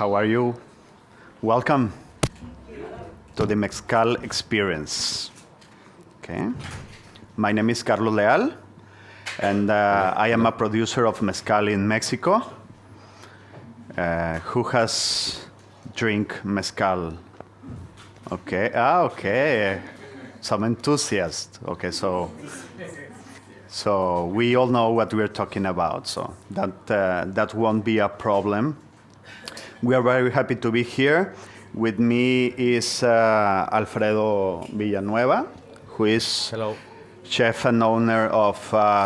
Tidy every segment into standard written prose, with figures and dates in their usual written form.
How are you? Welcome to the Mezcal experience. Okay. My name is Carlos Leal, and I am a producer of Mezcal in Mexico. Who has drink Mezcal? Okay. Okay. Some enthusiasts. Okay, so we all know what we're talking about, so that won't be a problem. We are very happy to be here. With me is Alfredo Villanueva, who is Hello. chef and owner of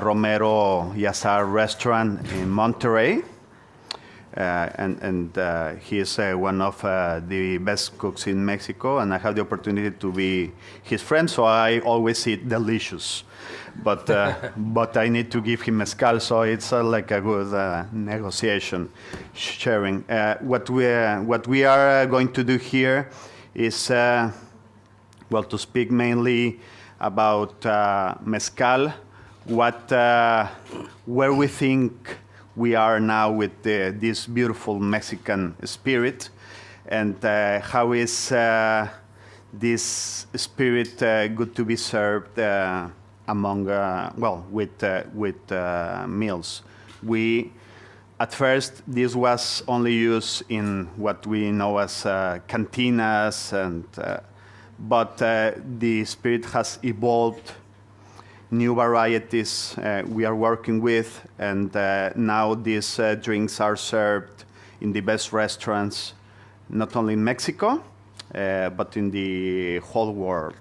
Romero Yazar restaurant in Monterrey. And he is one of the best cooks in Mexico, and I have the opportunity to be his friend, so I always eat delicious. But I need to give him mezcal, so it's like a good negotiation, sharing. What we are going to do here is, well, to speak mainly about mezcal, where we think we are now with this beautiful Mexican spirit, and how is this spirit good to be served among, with meals. At first, this was only used in what we know as cantinas, but the spirit has evolved. New varieties we are working with, and now these drinks are served in the best restaurants, not only in Mexico, but in the whole world.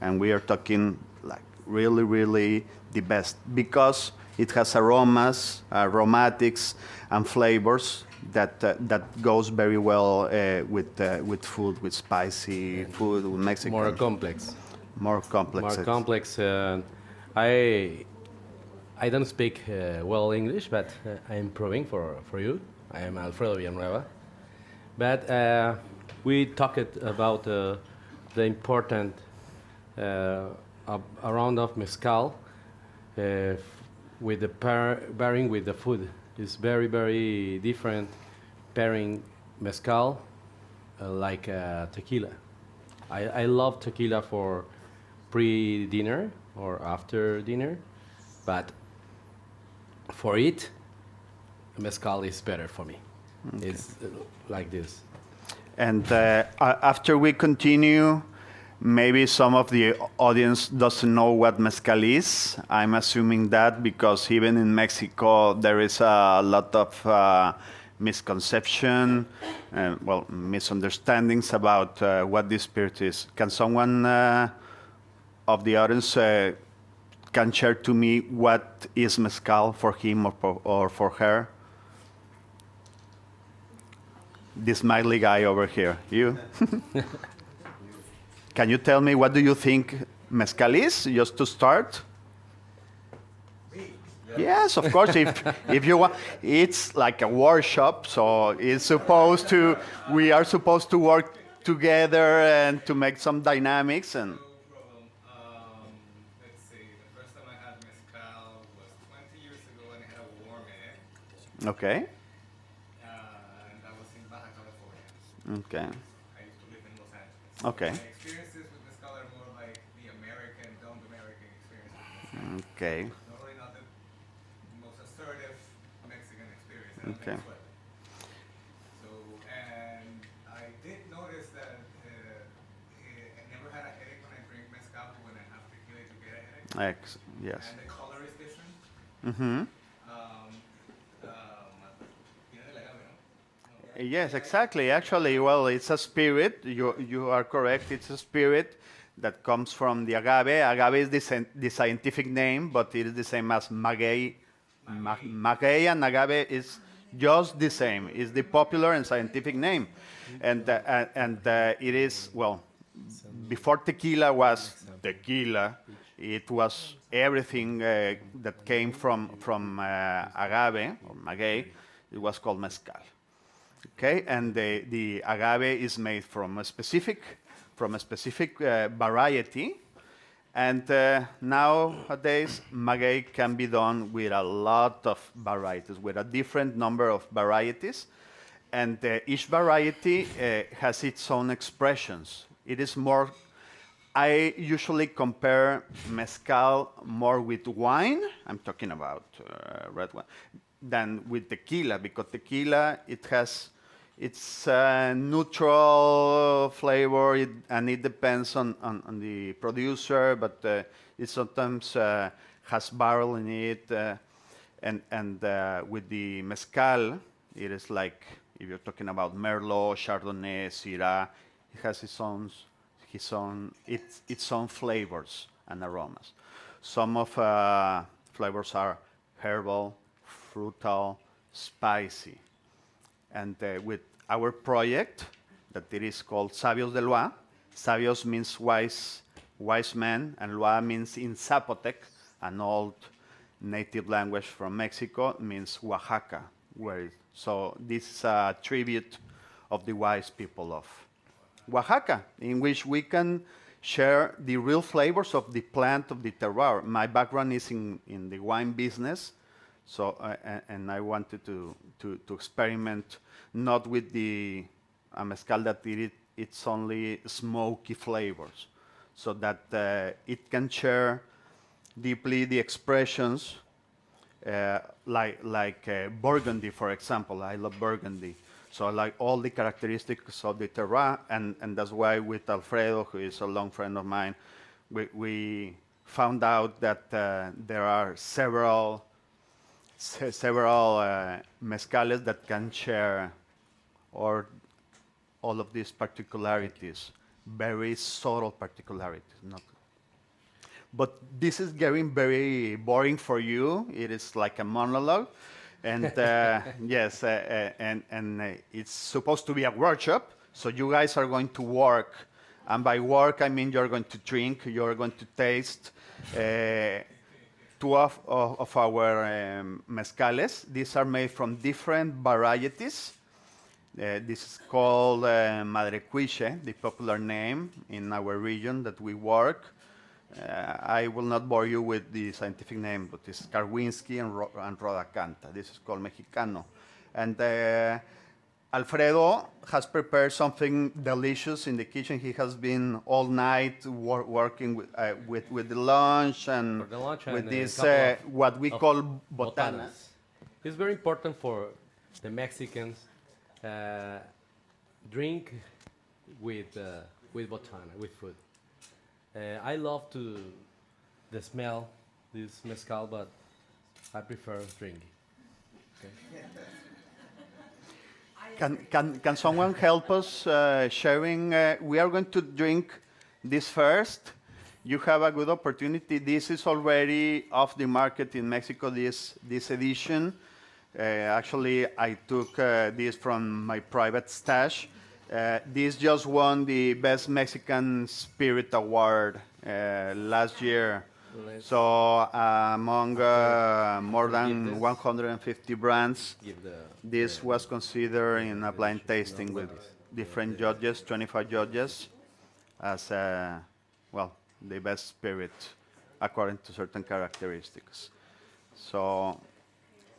And we are talking like really, really the best, because it has aromas, aromatics, and flavors that goes very well with food, with spicy food, with Mexican. More complex. More complex. More complex. I don't speak well English, but I am improving for you. I am Alfredo Villanueva. But we talked about the important around of mezcal with the pairing with the food. It's very, very different pairing mezcal like tequila. I love tequila for pre-dinner or after dinner, but for it, mezcal is better for me. Okay. It's like this. And after we continue, maybe some of the audience doesn't know what mezcal is. I'm assuming that because even in Mexico, there is a lot of misconception and, well, misunderstandings about what this spirit is. Can someone of the audience can share to me what is mezcal for him or for her? This smiley guy over here, you? Can you tell me what do you think mezcal is, just to start? Me? Yes, of course. If you want, it's like a workshop, so we are supposed to work together and to make some dynamics and. Let's see. The first time I had mezcal was 20 years ago, and I had a warm egg. Okay. And that was in Baja California. Okay. I used to live in Los Angeles. Okay. My experiences with mezcal are more like the American, dumb American experience with mezcal. Okay. Not the most assertive Mexican experience. Okay. So, and I did notice that I never had a headache when I drink mezcal, but when I have tequila to get a headache. Yes. And the color is different. Mm-hmm. Tiene el agave, ¿no? Yes, exactly. Actually, well, it's a spirit. You are correct. It's a spirit that comes from the agave. Agave is the scientific name, but it is the same as maguey. Maguey and agave is just the same. It's the popular and scientific name, and it is, well, before tequila was tequila. It was everything that came from agave or maguey. It was called mezcal. Okay, and the agave is made from a specific variety, and nowadays maguey can be done with a lot of varieties, with a different number of varieties, and each variety has its own expressions. It is more, I usually compare mezcal more with wine, I'm talking about red wine, than with tequila, because tequila, it has its neutral flavor, and it depends on the producer, but it sometimes has barrel in it, and with the mezcal, it is like, if you're talking about Merlot, Chardonnay, Syrah, it has its own flavors and aromas. Some of flavors are herbal, fruital, spicy. And with our project, that it is called Sabios de Loa, Sabios means wise man, and Loa means in Zapotec, an old native language from Mexico, means Oaxaca. So this is a tribute of the wise people of Oaxaca, in which we can share the real flavors of the plant of the terroir. My background is in the wine business, so and I wanted to experiment not with the mezcal that it's only smoky flavors, so that it can share deeply the expressions, like Burgundy, for example. I love Burgundy. So I like all the characteristics of the terroir, and that's why with Alfredo, who is a long friend of mine, we found out that there are several mezcales that can share or all of these particularities, very subtle particularities. Not, but this is getting very boring for you. It is like a monologue. And yes, and it's supposed to be a workshop, so you guys are going to work. And by work, I mean you're going to drink, you're going to taste two of our mezcales. These are made from different varieties. This is called Madre Cuiche, the popular name in our region that we work. I will not bore you with the scientific name, but it's Karwinski and Rodacanta. This is called Mexicano. And Alfredo has prepared something delicious in the kitchen. He has been all night working with the lunch and with this, what we call botanas. It's very important for the Mexicans drink with botana, with food. I love the smell this mezcal, but I prefer drinking. Okay. Can someone help us sharing? We are going to drink this first. You have a good opportunity. This is already off the market in Mexico, this edition. Actually, I took this from my private stash. This just won the Best Mexican Spirit Award last year. So among more than 150 brands, this was considered in a blind tasting with different judges, 25 judges, as well, the best spirit according to certain characteristics. So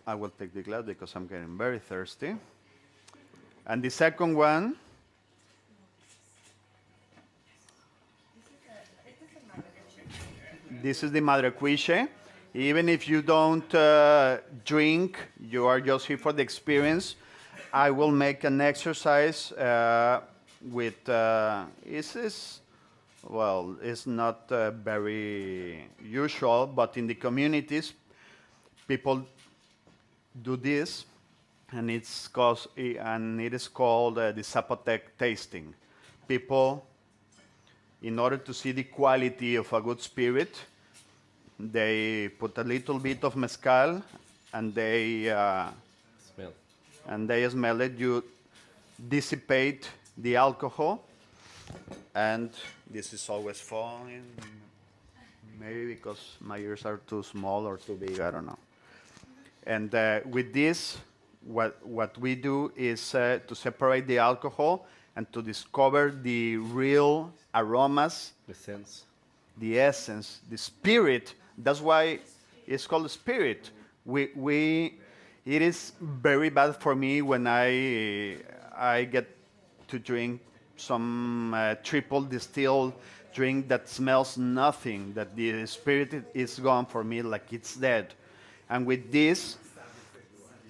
I will take the glass because I'm getting very thirsty. And the second one, this is the Madre Cuiche. Even if you don't drink, you are just here for the experience. I will make an exercise with, well, it's not very usual, but in the communities, people do this, and it is called the Zapotec tasting. People, in order to see the quality of a good spirit, they put a little bit of mezcal, and they smell it. You dissipate the alcohol, and this is always falling. Maybe because my ears are too small or too big, I don't know. And with this, what we do is to separate the alcohol and to discover the real aromas, the essence, the spirit. That's why it's called spirit. We It is very bad for me when I get to drink some triple distilled drink that smells nothing, that the spirit is gone for me, like it's dead. And with this,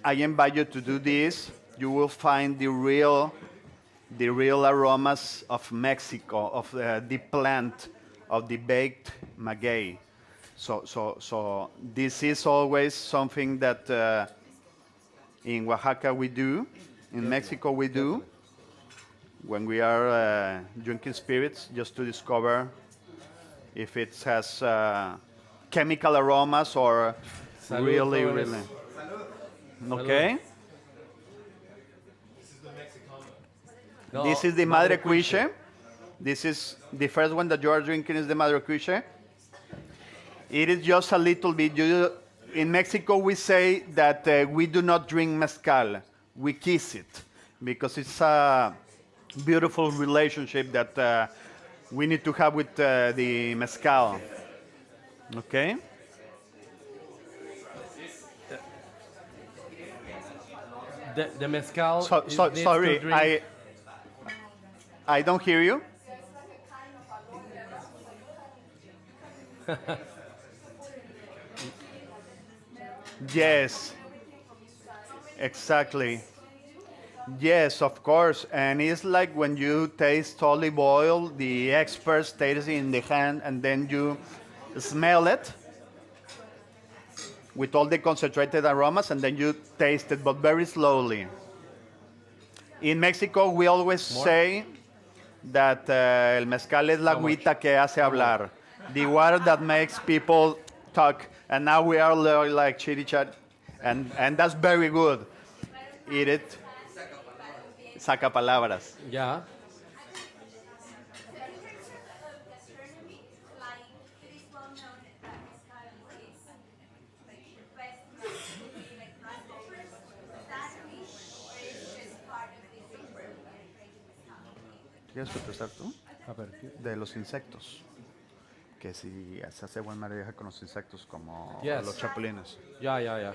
I invite you to do this. You will find the real aromas of Mexico, of the plant, of the baked maguey. So this is always something that in Oaxaca we do, in Mexico we do, when we are drinking spirits, just to discover if it has chemical aromas or Salud, really, jóvenes. really. Okay. No, This is the Madre Cuiche. This is the first one that you are drinking is the Madre Cuiche. It is just a little bit. In Mexico, we say that we do not drink mezcal. We kiss it because it's a beautiful relationship that we need to have with the mezcal. Okay? The mezcal. needs Sorry, to drink. I don't hear you. Yes, exactly. Yes, of course. And it's like when you taste olive oil, the experts taste it in the hand and then you smell it with all the concentrated aromas and then you taste it, but very slowly. In Mexico, we always say that el mezcal es la agüita que hace hablar, the water that makes people talk. And now we are like chitty chat, and that's very good. Eat it. Saca palabras. Yeah. ¿Quieres contestar tú? A ver, De los insectos. Que si se hace buen maridaje con los insectos como Yes. los chapulines. yeah.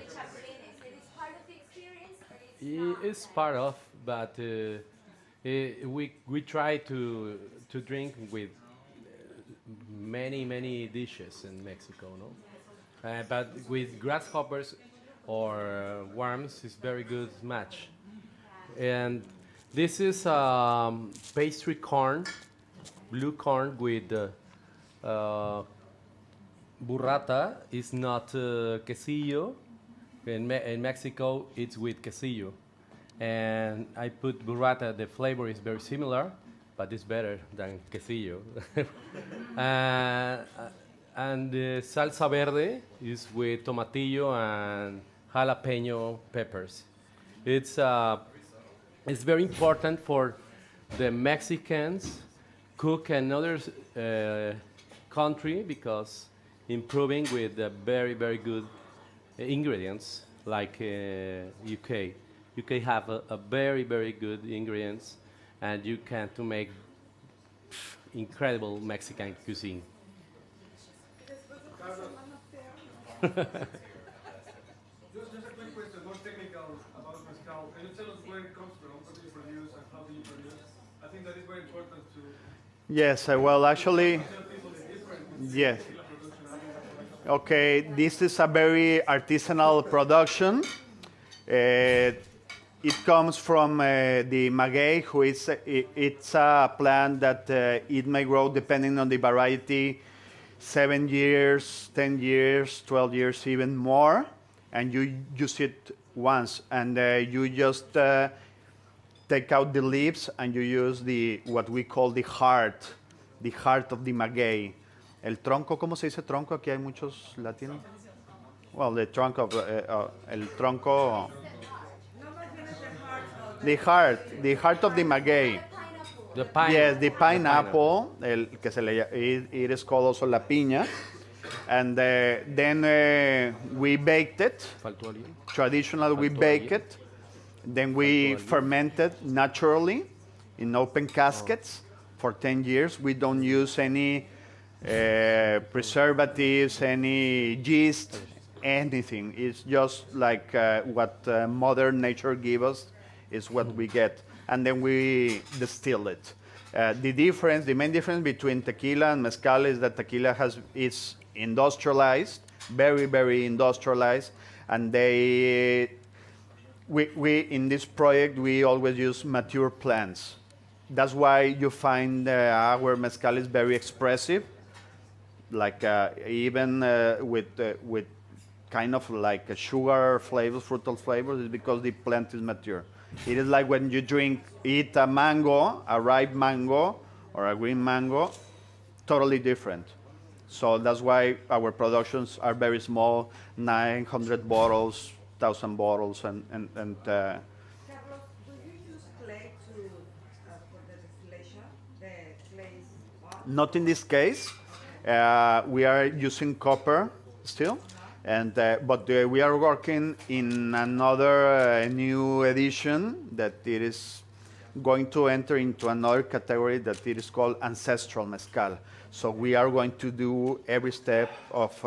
It's part of, but we try to drink with many dishes in Mexico, no? But with grasshoppers or worms is very good match. And this is pastry corn, blue corn with burrata. Is not quesillo. In Mexico, it's with quesillo. And I put burrata. The flavor is very similar, but it's better than quesillo. And the salsa verde is with tomatillo and jalapeno peppers. It's very important for the Mexicans cook another country because improving with the very good ingredients like UK. UK have a very good ingredients, and you can to make incredible Mexican cuisine. Just a quick question, more technical about mezcal. Can you tell us where it comes from, what do you produce, and how do you produce? I think that is very important to Yes, well, actually, tell people the difference yes. in production. Okay, this is a very artisanal production. It comes from the maguey, it's a plant that it may grow depending on the variety, 7 years, 10 years, 12 years, even more. And you use it once, and you just take out the leaves, and you use what we call the heart of the maguey. El tronco, ¿cómo se dice tronco? Aquí hay muchos latinos. Well, the trunk of el tronco. The heart of the maguey. The pine. Yes, the pineapple, que it is called also la piña. And then we baked it. Faltó alguien. Traditionally, we bake it. Then we ferment it naturally in open caskets for 10 years. We don't use any preservatives, any yeast, anything. It's just like what Mother Nature gives us is what we get, and then we distill it. The main difference between tequila and mezcal is that tequila is industrialized, very, very industrialized, and we in this project we always use mature plants. That's why you find our mezcal is very expressive, like even with kind of like a sugar flavors, fruital flavors, is because the plant is mature. It is like when you eat a mango, a ripe mango or a green mango, totally different. So that's why our productions are very small, 900 bottles, 1,000 bottles, Carlos, do you use clay for the distillation? The clay is what? not in this case. We are using copper still, but we are working in another new edition that it is going to enter into another category that it is called ancestral mezcal. So we are going to do every step of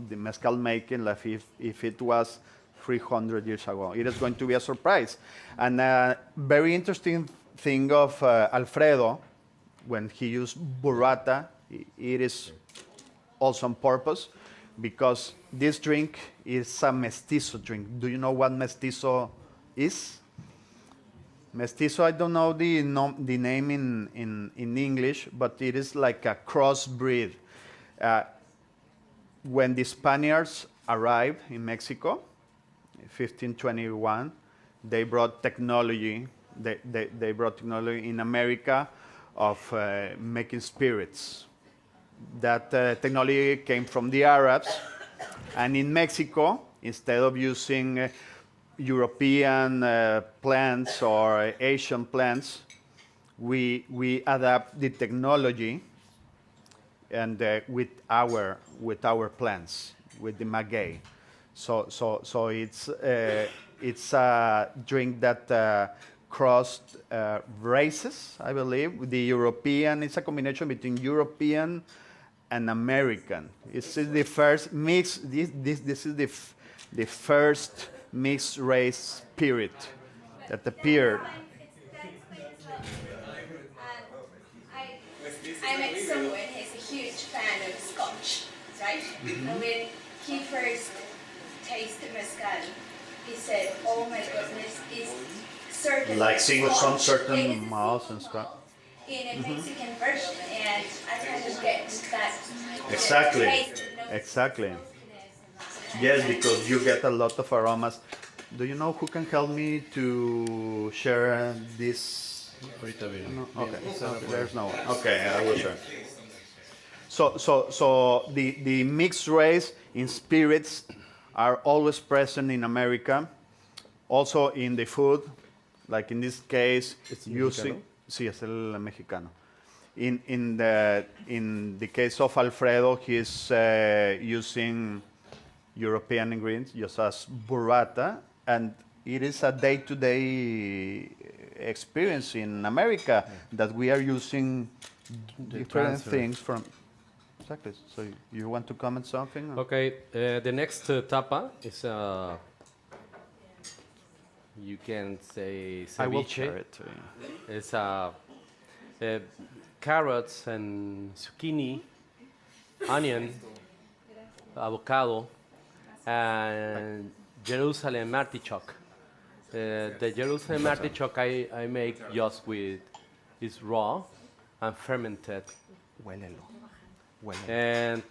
the mezcal making like if it was 300 years ago. It is going to be a surprise. And very interesting thing of Alfredo, when he used burrata, it is also on purpose because this drink is a mestizo drink. Do you know what mestizo is? Mestizo, I don't know the name in English, but it is like a crossbreed. When the Spaniards arrived in Mexico, 1521, they brought technology. They brought technology in America of making spirits. That technology came from the Arabs, and in Mexico, instead of using European plants or Asian plants, we adapt the technology and with our plants, with the maguey. So it's a drink that crossed races, I believe. The European, it's a combination between European and American. It's the first mix. This is the first mixed race spirit that appeared. I met someone who's a huge fan of Scotch, right? And when he first tasted mezcal, he said, "Oh my goodness, it's certain Like sing with some Scotch. certain It is a mouths single and stuff. malt in a Mexican version, and I kind of get that. Exactly. Taste, Exactly. smokiness and that. Yes, because you get a lot of aromas. Do you know who can help me to share this? Ahorita bien. No? Okay. There's no one. Okay, I will share. So the mixed race in spirits are always present in America, also in the food, like in this case, ¿Es using. mexicano? Sí, es el mexicano. In the case of Alfredo, he's using European ingredients, just as burrata, and it is a day-to-day experience in America that we are using different transfer. things from. Exactly. So you want to comment something? Okay, the next tapa is you can say ceviche. I will share it to you. It's carrots and zucchini, onion, avocado, and Jerusalem artichoke. The Jerusalem artichoke I make just with is raw and fermented, Huélelo. Huélelo. and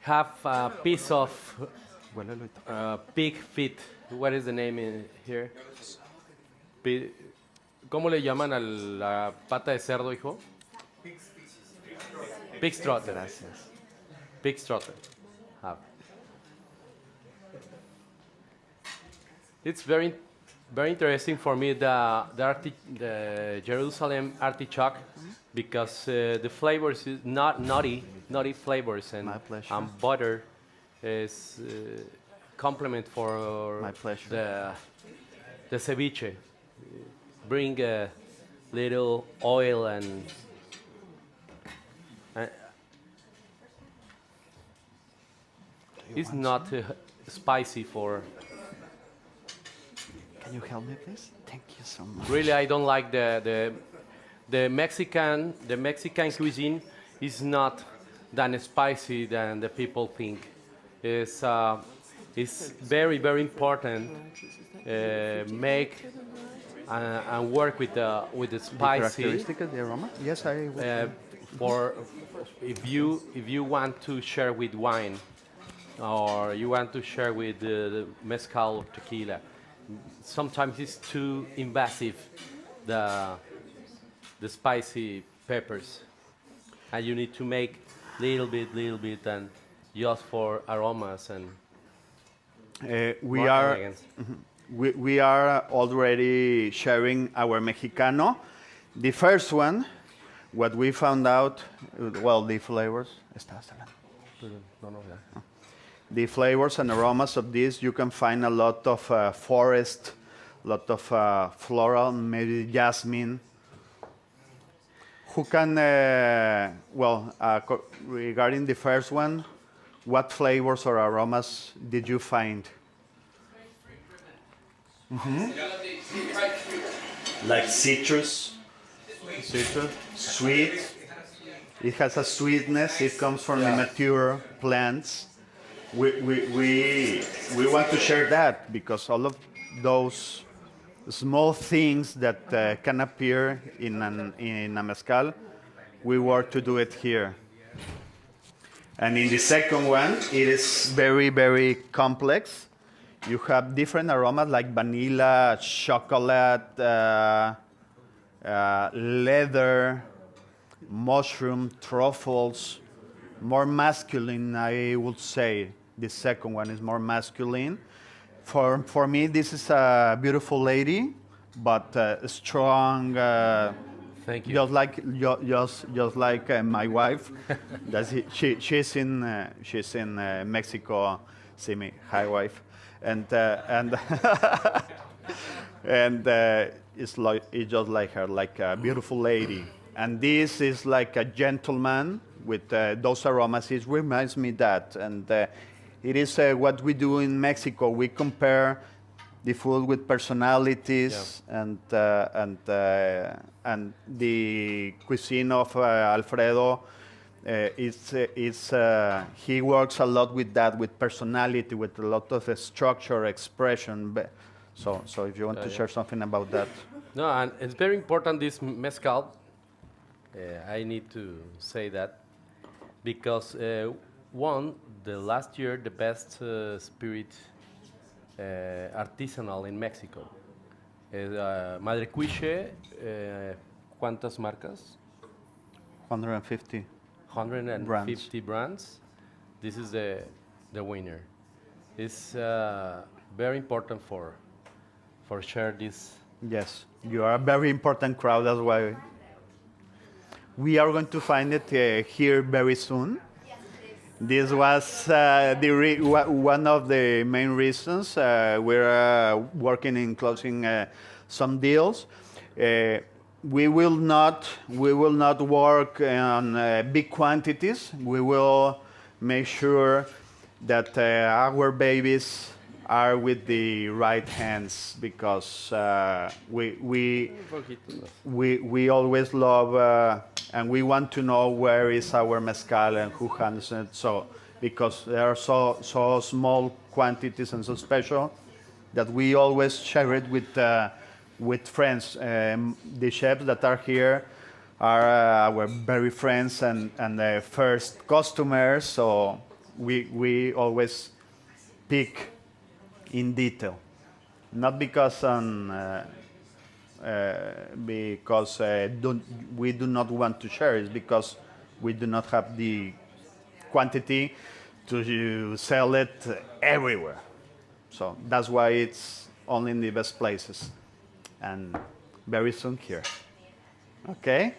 have a piece of Huélelo y toca. pig feet. What is the name here? ¿Cómo le llaman a la pata de cerdo, hijo? Pig's trotter. Gracias. Pig's trotter. Have. It's very interesting for me the Jerusalem artichoke because the flavors is not nutty flavors and My pleasure. butter is complement for My pleasure. the ceviche. Bring a little oil and it's not spicy for. Can you help me, please? Thank you so much. Really, I don't like the Mexican cuisine is not that spicy than the people think. It's very important make and work with the The spicy. characteristic, the aroma? Yes, I will. For if you want to share with wine or you want to share with the mezcal or tequila, sometimes it's too invasive the spicy peppers, and you need to make little bit, and just for aromas and We more are elegance. we are already sharing our Mexicano. The first one, what we found out, well, the flavors. The flavors and aromas of this, you can find a lot of forest, a lot of floral, maybe jasmine. Who can, regarding the first one, what flavors or aromas did you find? Like citrus, sweet. It has a sweetness. It comes from the mature plants. We want to share that because all of those small things that can appear in a mezcal, we work to do it here. And in the second one, it is very complex. You have different aromas like vanilla, chocolate, leather, mushroom, truffles, more masculine, I would say. The second one is more masculine. For me, this is a beautiful lady, but strong. Thank you. Just like my wife. She's in Mexico. See me, hi wife, and it's just like her, like a beautiful lady. And this is like a gentleman with those aromas. It reminds me that, and it is what we do in Mexico. We compare the food with personalities, and the cuisine of Alfredo. He works a lot with that, with personality, with a lot of structure, expression. So if you want to share something about that. No, and it's very important, this mezcal. I need to say that because won the last year the best spirit artisanal in Mexico. Madre Cuiche, ¿cuántas marcas? 150. 150 brands. This is the winner. It's very important for share this. Yes, you are a very important crowd. That's why we are going to find it here very soon. This was one of the main reasons we're working in closing some deals. We will not work on big quantities. We will make sure that our babies are with the right hands, because we always love and we want to know where is our mezcal and who handles it. So because they are so small quantities and so special that we always share it with friends. The chefs that are here are our very friends and the first customers. So we always pick in detail, not because we do not want to share. It's because we do not have the quantity to sell it everywhere. So that's why it's only in the best places, and very soon here. Okay.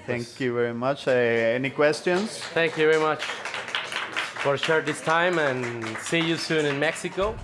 Thank you very much. Any questions? Thank you very much for sharing this time, and see you soon in Mexico.